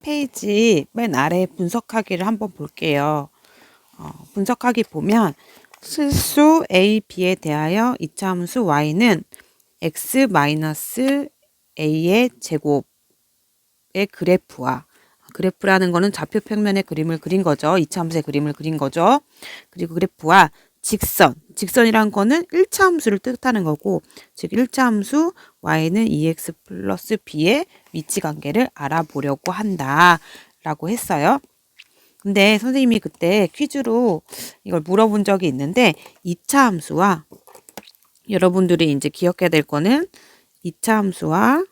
페이지 맨 아래 분석하기를 한번 볼게요. 분석하기 보면 실수 a, b에 대하여 이차함수 y는 x-a의 제곱의 그래프라는 거는 좌표 평면의 그림을 그린 거죠. 이차함수의 그림을 그린 거죠. 그리고 그래프와 직선이란 거는 1차 함수를 뜻하는 거고, 즉 1차 함수 y는 2x 플러스 b의 위치 관계를 알아보려고 한다 라고 했어요. 근데 선생님이 그때 퀴즈로 이걸 물어본 적이 있는데, 2차 함수와 여러분들이 이제 기억해야 될 거는 2차 함수와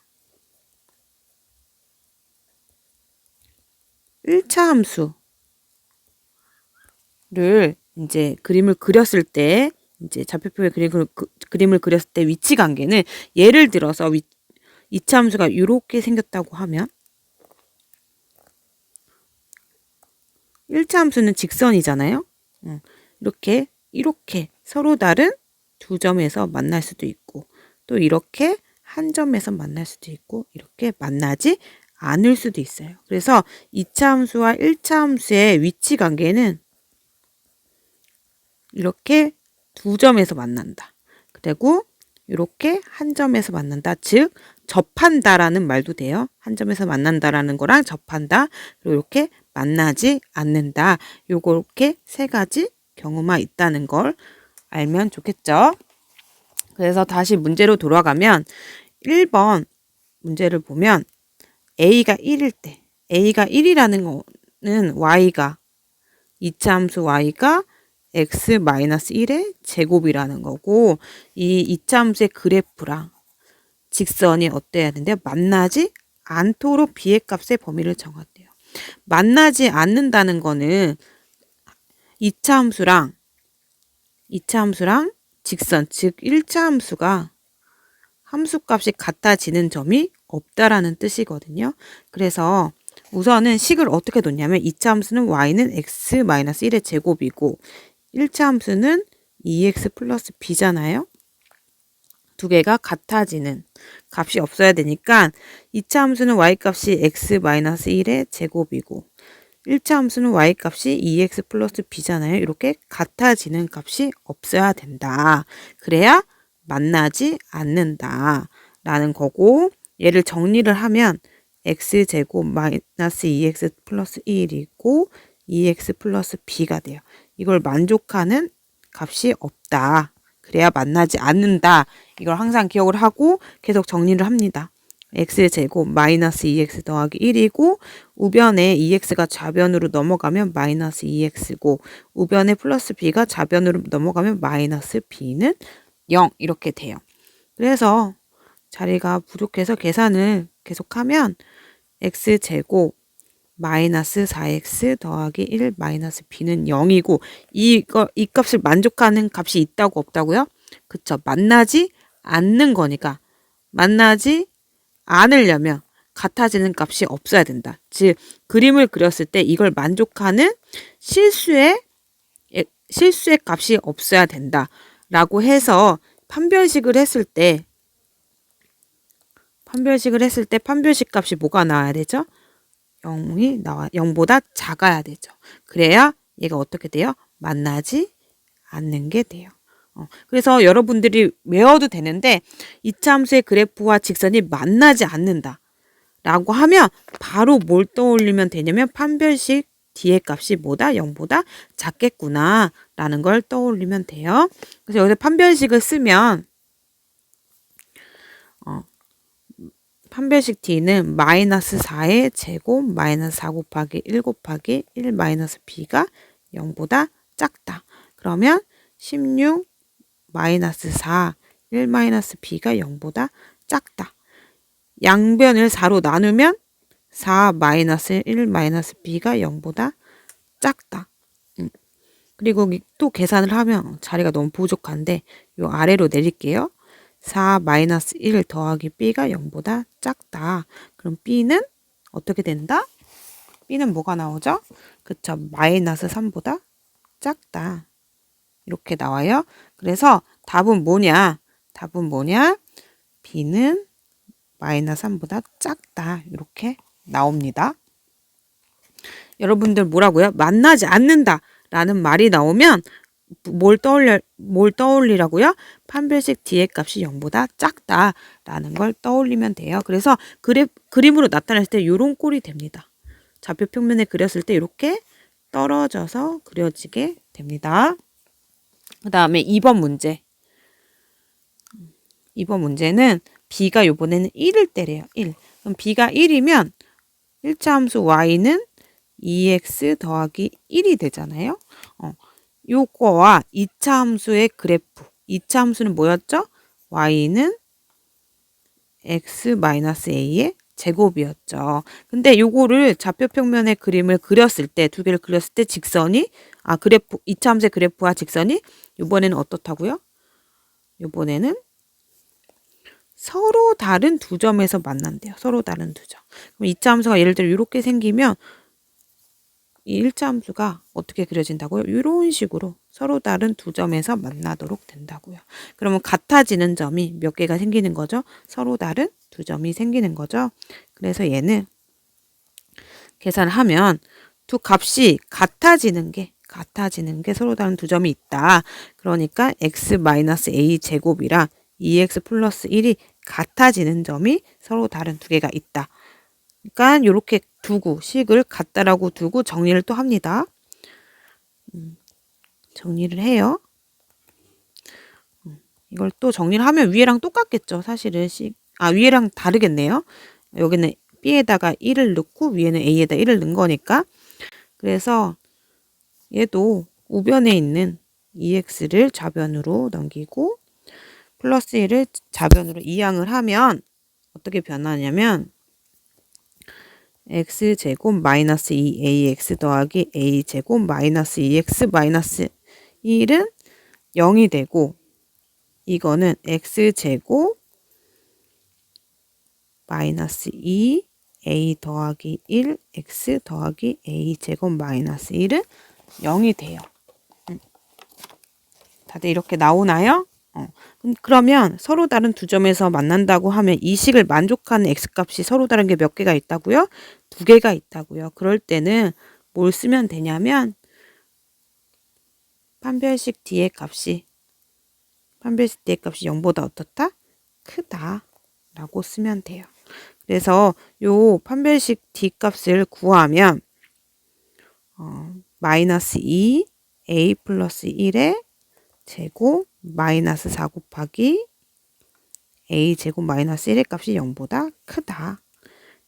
1차 함수를 이제 그림을 그렸을 때, 이제 좌표표의 그림을 그렸을 때 위치 관계는, 예를 들어서 2차 함수가 이렇게 생겼다고 하면 1차 함수는 직선이잖아요. 이렇게 서로 다른 두 점에서 만날 수도 있고, 또 이렇게 한 점에서 만날 수도 있고, 이렇게 만나지 않을 수도 있어요. 그래서 2차 함수와 1차 함수의 위치 관계는 이렇게 두 점에서 만난다. 그리고 이렇게 한 점에서 만난다. 즉 접한다라는 말도 돼요. 한 점에서 만난다라는 거랑 접한다. 그리고 이렇게 만나지 않는다. 요렇게 세 가지 경우만 있다는 걸 알면 좋겠죠. 그래서 다시 문제로 돌아가면 1번 문제를 보면 a가 1일 때, a가 1이라는 거는 y가 2차 함수 y가 x-1의 제곱이라는 거고, 이 2차 함수의 그래프랑 직선이 어때야 되는데요? 만나지 않도록 b의 값의 범위를 정한대요. 만나지 않는다는 거는 2차 함수랑 직선, 즉 1차 함수가 함수값이 같아지는 점이 없다라는 뜻이거든요. 그래서 우선은 식을 어떻게 놓냐면 2차 함수는 y는 x-1의 제곱이고 1차 함수는 2x 플러스 b잖아요. 두 개가 같아지는 값이 없어야 되니까 2차 함수는 y값이 x-1의 제곱이고 1차 함수는 y값이 2x 플러스 b잖아요. 이렇게 같아지는 값이 없어야 된다. 그래야 만나지 않는다 라는 거고, 얘를 정리를 하면 x제곱 마이너스 2x 플러스 1이고 2x 플러스 b가 돼요. 이걸 만족하는 값이 없다. 그래야 만나지 않는다. 이걸 항상 기억을 하고 계속 정리를 합니다. x제곱 마이너스 2x 더하기 1이고 우변에 2x가 좌변으로 넘어가면 마이너스 2x고 우변에 플러스 b가 좌변으로 넘어가면 마이너스 b는 0 이렇게 돼요. 그래서 자리가 부족해서 계산을 계속하면 x제곱 마이너스 4x 더하기 1 마이너스 b는 0이고 이 값을 만족하는 값이 있다고 없다고요? 그쵸. 만나지 않는 거니까 만나지 않으려면 같아지는 값이 없어야 된다. 즉 그림을 그렸을 때 이걸 만족하는 실수의 값이 없어야 된다 라고 해서 판별식을 했을 때 판별식 값이 뭐가 나와야 되죠? 0이 나와 0보다 작아야 되죠. 그래야 얘가 어떻게 돼요? 만나지 않는 게 돼요. 그래서 여러분들이 외워도 되는데 2차 함수의 그래프와 직선이 만나지 않는다 라고 하면 바로 뭘 떠올리면 되냐면 판별식 뒤의 값이 뭐다? 0보다 작겠구나 라는 걸 떠올리면 돼요. 그래서 여기서 판별식을 쓰면 판별식 D는 마이너스 4의 제곱 마이너스 4 곱하기 1 곱하기 1 마이너스 B가 0보다 작다. 그러면 16 마이너스 4 1 마이너스 B가 0보다 작다. 양변을 4로 나누면 4 마이너스 1 마이너스 B가 0보다 작다. 그리고 또 계산을 하면 자리가 너무 부족한데 요 아래로 내릴게요. 4 마이너스 1 더하기 b가 0보다 작다. 그럼 b는 어떻게 된다? b는 뭐가 나오죠? 그쵸. 마이너스 3보다 작다. 이렇게 나와요. 그래서 답은 뭐냐? b는 마이너스 3보다 작다. 이렇게 나옵니다. 여러분들 뭐라고요? 만나지 않는다 라는 말이 나오면 뭘 떠올리라고요? 판별식 D의 값이 0보다 작다라는 걸 떠올리면 돼요. 그래서 그림으로 나타냈을 때 이런 꼴이 됩니다. 좌표 평면에 그렸을 때 이렇게 떨어져서 그려지게 됩니다. 그 다음에 2번 문제. 2번 문제는 B가 이번에는 1을 때래요. 1. 그럼 B가 1이면 1차 함수 Y는 2x 더하기 1이 되잖아요. 요거와 2차 함수의 그래프. 2차 함수는 뭐였죠? Y는 x-a의 제곱이었죠. 근데 요거를 좌표 평면의 그림을 그렸을 때, 두 개를 그렸을 때 직선이, 그래프, 2차 함수의 그래프와 직선이 이번에는 어떻다고요? 이번에는 서로 다른 두 점에서 만난대요. 서로 다른 두 점. 그럼 2차 함수가 예를 들어 이렇게 생기면 이 1차 함수가 어떻게 그려진다고요? 이런 식으로 서로 다른 두 점에서 만나도록 된다고요. 그러면 같아지는 점이 몇 개가 생기는 거죠? 서로 다른 두 점이 생기는 거죠. 그래서 얘는 계산하면 두 값이 같아지는 게 서로 다른 두 점이 있다. 그러니까 x-a 제곱이랑 2x 플러스 1이 같아지는 점이 서로 다른 두 개가 있다. 그러니까 이렇게 두고 식을 같다라고 두고 정리를 또 합니다. 정리를 해요. 이걸 또 정리를 하면 위에랑 똑같겠죠. 사실은 위에랑 다르겠네요. 여기는 B에다가 1을 넣고 위에는 A에다 1을 넣은 거니까. 그래서 얘도 우변에 있는 2x를 좌변으로 넘기고 플러스 1을 좌변으로 이항을 하면 어떻게 변하냐면 x제곱 마이너스 2ax 더하기 a제곱 마이너스 2x 마이너스 1은 0이 되고 이거는 x제곱 마이너스 2 a 더하기 1 x 더하기 a제곱 마이너스 1은 0이 돼요. 다들 이렇게 나오나요? 그러면 서로 다른 두 점에서 만난다고 하면 이 식을 만족하는 x값이 서로 다른 게 몇 개가 있다고요? 두 개가 있다고요. 그럴 때는 뭘 쓰면 되냐면 판별식 D의 값이 0보다 어떻다? 크다 라고 쓰면 돼요. 그래서 요 판별식 D 값을 구하면 마이너스 2 a 플러스 1의 제곱 마이너스 4 곱하기 a 제곱 마이너스 1의 값이 0보다 크다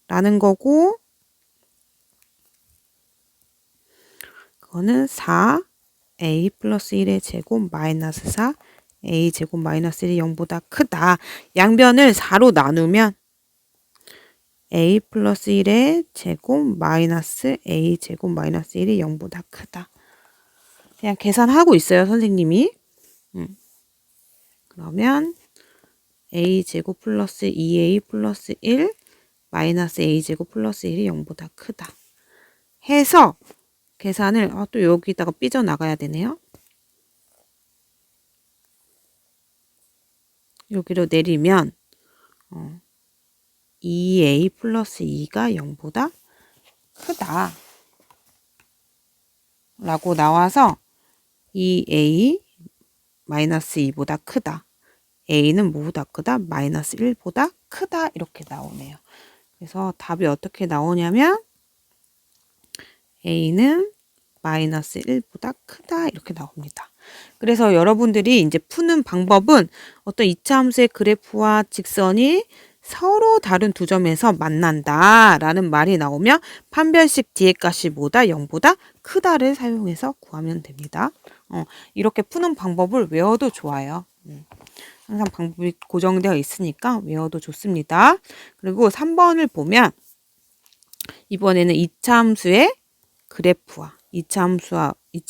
라는 거고 그거는 4 a 플러스 1의 제곱 마이너스 4 a 제곱 마이너스 1이 0보다 크다. 양변을 4로 나누면 a 플러스 1의 제곱 마이너스 a 제곱 마이너스 1이 0보다 크다. 그냥 계산하고 있어요, 선생님이. 그러면 a 제곱 플러스 2a 플러스 1 마이너스 a 제곱 플러스 1이 0보다 크다. 해서 계산을 또 여기다가 삐져나가야 되네요. 여기로 내리면 2a 플러스 2가 0보다 크다 라고 나와서 2a 마이너스 2보다 크다. a는 뭐보다 크다? 마이너스 1보다 크다 이렇게 나오네요. 그래서 답이 어떻게 나오냐면 a는 마이너스 1보다 크다 이렇게 나옵니다. 그래서 여러분들이 이제 푸는 방법은 어떤 2차 함수의 그래프와 직선이 서로 다른 두 점에서 만난다 라는 말이 나오면 판별식 D의 값이 뭐다? 0보다 크다를 사용해서 구하면 됩니다. 이렇게 푸는 방법을 외워도 좋아요. 항상 방법이 고정되어 있으니까 외워도 좋습니다. 그리고 3번을 보면 이번에는 2차 함수의 그래프와 2차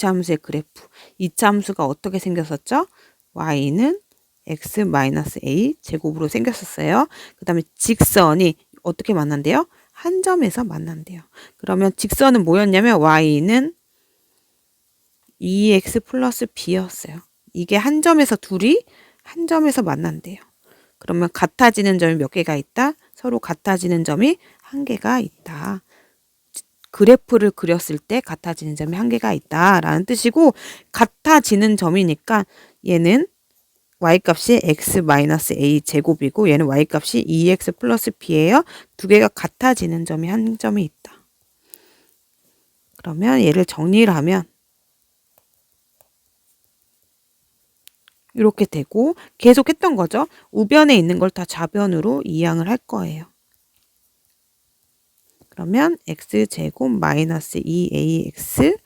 함수의 그래프. 2차 함수가 어떻게 생겼었죠? y는 x-a 제곱으로 생겼었어요. 그 다음에 직선이 어떻게 만난대요? 한 점에서 만난대요. 그러면 직선은 뭐였냐면 y는 2x 플러스 b였어요. 이게 한 점에서 둘이 한 점에서 만난대요. 그러면 같아지는 점이 몇 개가 있다? 서로 같아지는 점이 한 개가 있다. 그래프를 그렸을 때 같아지는 점이 한 개가 있다라는 뜻이고, 같아지는 점이니까 얘는 y값이 x-a 제곱이고 얘는 y값이 2x 플러스 b예요. 두 개가 같아지는 점이 한 점이 있다. 그러면 얘를 정리를 하면 이렇게 되고, 계속 했던 거죠. 우변에 있는 걸 다 좌변으로 이항을 할 거예요. 그러면 x제곱 마이너스 2ax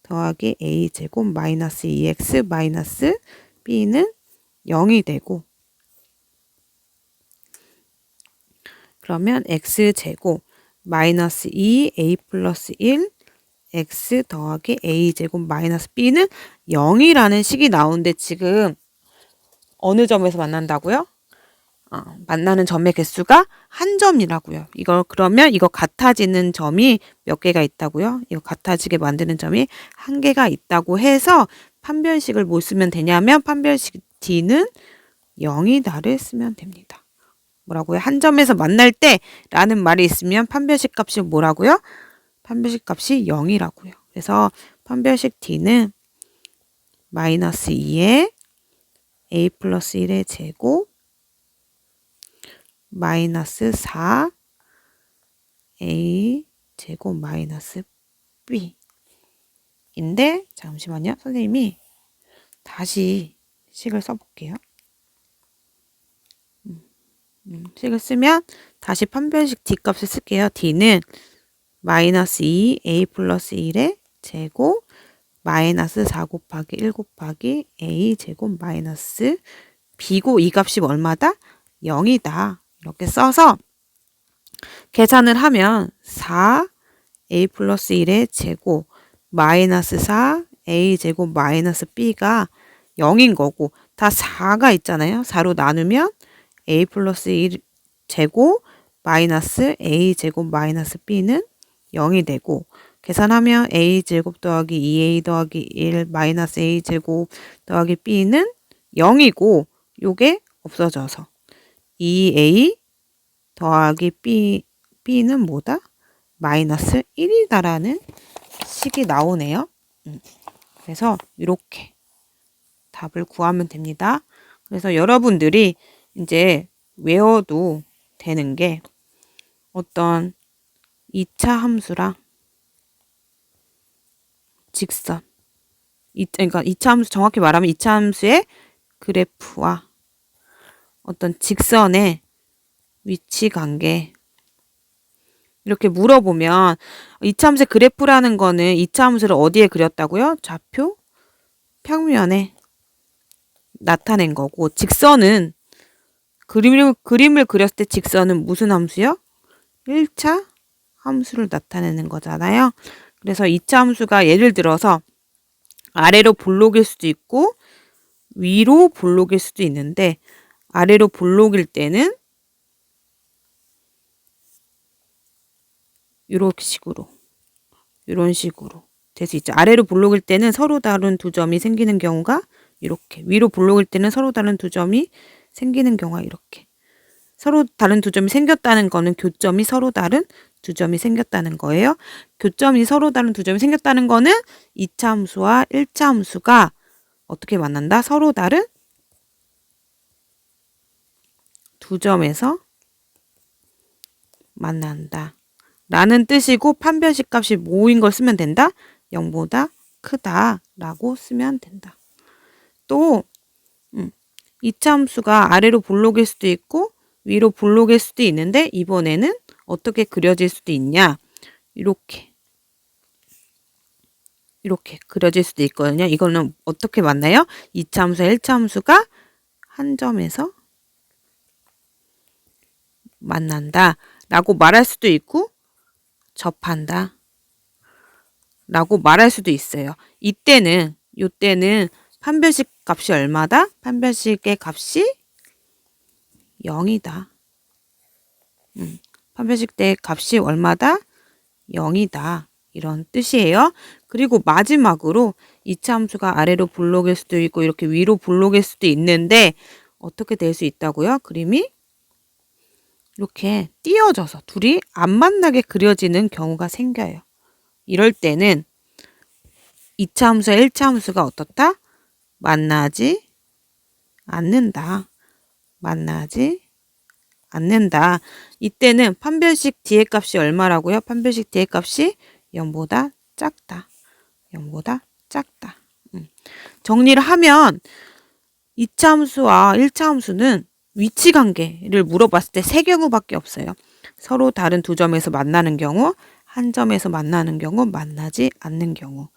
더하기 a제곱 마이너스 2x 마이너스 b는 0이 되고, 그러면 x제곱 마이너스 2a 플러스 1 x 더하기 a제곱 마이너스 b는 0이라는 식이 나오는데, 지금 어느 점에서 만난다고요? 만나는 점의 개수가 한 점이라고요. 그러면 이거 같아지는 점이 몇 개가 있다고요? 이거 같아지게 만드는 점이 한 개가 있다고 해서 판별식을 뭐 쓰면 되냐면 판별식 D는 0이다를 쓰면 됩니다. 뭐라고요? 한 점에서 만날 때 라는 말이 있으면 판별식 값이 뭐라고요? 판별식 값이 0이라고요. 그래서 판별식 D는 마이너스 2에 a 플러스 1의 제곱 마이너스 4 a 제곱 마이너스 b 인데, 잠시만요. 선생님이 다시 식을 써볼게요. 식을 쓰면 다시 판별식 D 값을 쓸게요. D는 마이너스 2 a 플러스 1의 제곱 마이너스 4 곱하기 1 곱하기 a 제곱 마이너스 b고, 이 값이 얼마다? 0이다. 이렇게 써서 계산을 하면 4a 플러스 1의 제곱 마이너스 4a 제곱 마이너스 b가 0인 거고, 다 4가 있잖아요. 4로 나누면 a 플러스 1 제곱 마이너스 a 제곱 마이너스 b는 0이 되고, 계산하면 a 제곱 더하기 2a 더하기 1 마이너스 a 제곱 더하기 b는 0이고, 요게 없어져서 2a 더하기 b는 뭐다? 마이너스 1이다라는 식이 나오네요. 그래서 이렇게 답을 구하면 됩니다. 그래서 여러분들이 이제 외워도 되는 게, 어떤 2차 함수랑 직선, 그러니까 2차 함수, 정확히 말하면 2차 함수의 그래프와 어떤 직선의 위치 관계, 이렇게 물어보면 2차 함수의 그래프라는 거는 2차 함수를 어디에 그렸다고요? 좌표 평면에 나타낸 거고, 직선은 그림을 그렸을 때 직선은 무슨 함수요? 1차 함수를 나타내는 거잖아요. 그래서 2차 함수가 예를 들어서 아래로 볼록일 수도 있고 위로 볼록일 수도 있는데, 아래로 볼록일 때는 이런 식으로 될 수 있죠. 아래로 볼록일 때는 서로 다른 두 점이 생기는 경우가 이렇게, 위로 볼록일 때는 서로 다른 두 점이 생기는 경우가 이렇게. 서로 다른 두 점이 생겼다는 거는 교점이 서로 다른 두 점이 생겼다는 거예요. 교점이 서로 다른 두 점이 생겼다는 거는 2차 함수와 1차 함수가 어떻게 만난다? 서로 다른 두 점에서 만난다 라는 뜻이고, 판별식 값이 뭐인 걸 쓰면 된다? 0보다 크다 라고 쓰면 된다. 또 2차 함수가 아래로 볼록일 수도 있고 위로 볼록일 수도 있는데, 이번에는 어떻게 그려질 수도 있냐? 이렇게 그려질 수도 있거든요. 이거는 어떻게 만나요? 2차 함수와 1차 함수가 한 점에서 만난다 라고 말할 수도 있고, 접한다 라고 말할 수도 있어요. 이때는 판별식 값이 얼마다? 판별식의 값이 0이다. 판별식 때 값이 얼마다? 0이다. 이런 뜻이에요. 그리고 마지막으로 2차 함수가 아래로 볼록일 수도 있고 이렇게 위로 볼록일 수도 있는데, 어떻게 될 수 있다고요? 그림이 이렇게 띄어져서 둘이 안 만나게 그려지는 경우가 생겨요. 이럴 때는 2차 함수와 1차 함수가 어떻다? 만나지 않는다. 만나지 않는다. 이때는 판별식 뒤의 값이 얼마라고요? 판별식 뒤의 값이 0보다 작다. 0보다 작다. 정리를 하면 2차 함수와 1차 함수는 위치 관계를 물어봤을 때 세 경우밖에 없어요. 서로 다른 두 점에서 만나는 경우, 한 점에서 만나는 경우, 만나지 않는 경우.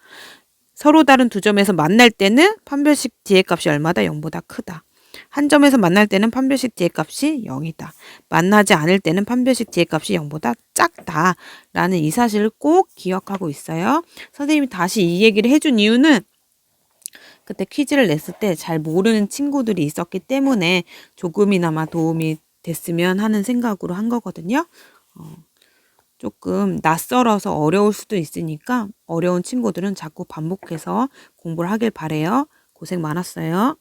서로 다른 두 점에서 만날 때는 판별식 뒤의 값이 얼마다? 0보다 크다. 한 점에서 만날 때는 판별식 뒤의 값이 0이다. 만나지 않을 때는 판별식 뒤의 값이 0보다 작다. 라는 이 사실을 꼭 기억하고 있어요. 선생님이 다시 이 얘기를 해준 이유는 그때 퀴즈를 냈을 때 잘 모르는 친구들이 있었기 때문에 조금이나마 도움이 됐으면 하는 생각으로 한 거거든요. 조금 낯설어서 어려울 수도 있으니까 어려운 친구들은 자꾸 반복해서 공부를 하길 바래요. 고생 많았어요.